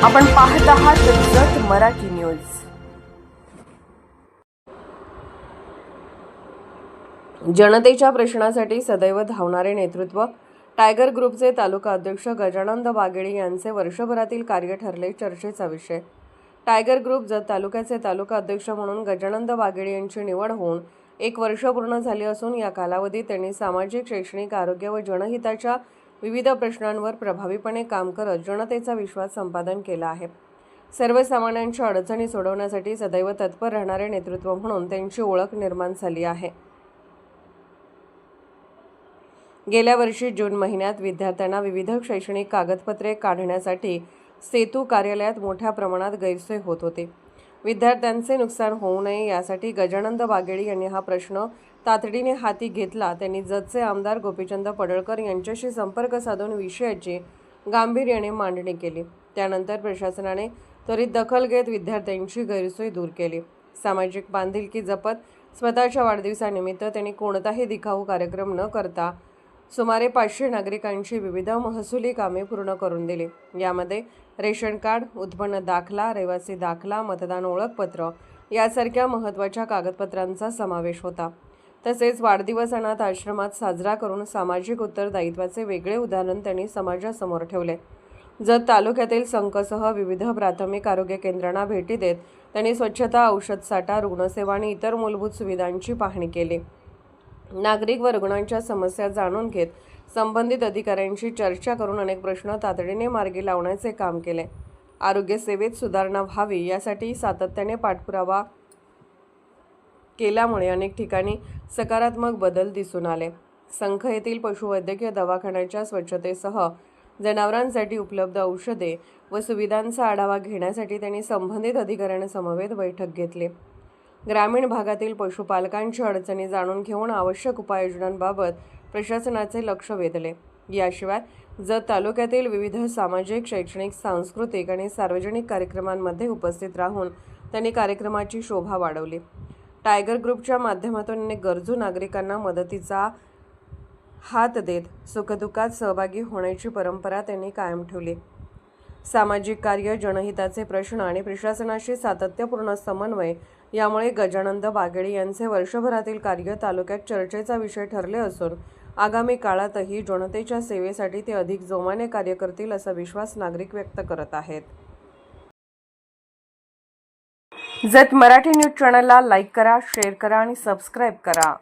आपण पाहत आहात जत मराठी न्यूज। जनतेच्या प्रश्नासाठी सदैव धावणारे नेतृत्व टायगर ग्रुपचे तालुका अध्यक्ष गजानंद बागेळी यांचे वर्षभरातील कार्य ठरले चर्चेचा विषय। टायगर ग्रुप जत तालुक्याचे तालुका अध्यक्ष म्हणून गजानंद बागेळी यांची निवड होऊन 1 वर्ष पूर्ण झाली असून या कालावधीत त्यांनी सामाजिक, शैक्षणिक, आरोग्य व जनहिताच्या विविध प्रश्नांवर प्रभावीपणे काम करत जनतेचा विश्वास संपादन केला आहे। सर्वसामान्यांच्या अडचणी सोडवण्यासाठी सदैव तत्पर राहणारे नेतृत्व म्हणून त्यांची ओळख निर्माण झाली आहे। गेल्या वर्षी जून महिन्यात विद्यार्थ्यांना विविध शैक्षणिक कागदपत्रे काढण्यासाठी सेतू कार्यालयात मोठ्या प्रमाणात गैरसोय होत होती। विद्यार्थ्यांचे नुकसान होऊ नये यासाठी गजानंद बागेळी यांनी हा प्रश्न तातडीने हाती घेतला। त्यांनी जतचे आमदार गोपीचंद पडळकर यांच्याशी संपर्क साधून विषयाची गांभीर्याने मांडणी केली। त्यानंतर प्रशासनाने त्वरित दखल घेत विद्यार्थ्यांची गैरसोय दूर केली। सामाजिक बांधिलकी जपत स्वतःच्या वाढदिवसानिमित्त त्यांनी कोणताही दिखाऊ कार्यक्रम न करता सुमारे 500 नागरिकांची विविध महसुली कामे पूर्ण करून दिली। यामध्ये रेशन कार्ड, उत्पन्न दाखला, रहिवासी दाखला, मतदान ओळखपत्र यासारख्या महत्त्वाच्या कागदपत्रांचा समावेश होता। तसेच वाढदिवस अनाथ आश्रमात साजरा करून सामाजिक उत्तरदायित्वाचे वेगळे उदाहरण त्यांनी समाजासमोर ठेवले। जत तालुक्यातील संकसह विविध प्राथमिक आरोग्य केंद्रांना भेटी देत त्यांनी स्वच्छता, औषधसाठा, रुग्णसेवा आणि इतर मूलभूत सुविधांची पाहणी केली। नागरिक व रुग्णांच्या समस्या जाणून घेत संबंधित अधिकाऱ्यांशी चर्चा करून अनेक प्रश्न तातडीने मार्गी लावण्याचे काम केले। आरोग्य सेवेत सुधारणा व्हावी यासाठी सातत्याने पाठपुरावा केल्यामुळे अनेक ठिकाणी सकारात्मक बदल दिसून आले। संख येथील पशुवैद्यकीय दवाखान्याच्या स्वच्छतेसह जनावरांसाठी उपलब्ध औषधे व सुविधांचा आढावा घेण्यासाठी त्यांनी संबंधित अधिकाऱ्यांसमवेत बैठक घेतली। ग्रामीण भागातील पशुपालकांच्या अडचणी जाणून घेऊन आवश्यक उपाययोजनांबाबत प्रशासनाचे लक्ष वेधले। याशिवाय जत तालुक्यातील विविध सामाजिक, शैक्षणिक, सांस्कृतिक आणि सार्वजनिक कार्यक्रमांमध्ये उपस्थित राहून त्यांनी कार्यक्रमाची शोभा वाढवली। टायगर ग्रुपच्या माध्यमातून अनेक गरजू नागरिकांना मदतीचा हात देत सुखदुःखात सहभागी होण्याची परंपरा त्यांनी कायम ठेवली। सामाजिक कार्य, जनहिताचे प्रश्न आणि प्रशासनाशी सातत्यपूर्ण समन्वय यामुळे गजानंद बागेळी यांचे वर्षभरातील कार्य तालुक्यात चर्चेचा विषय ठरले असून आगामी काळातही जनतेच्या सेवेसाठी ते अधिक जोमाने कार्य करतील असा विश्वास नागरिक व्यक्त करत आहेत। जत मराठी न्यूज चॅनलला लाईक करा, शेअर करा आणि सबस्क्राईब करा।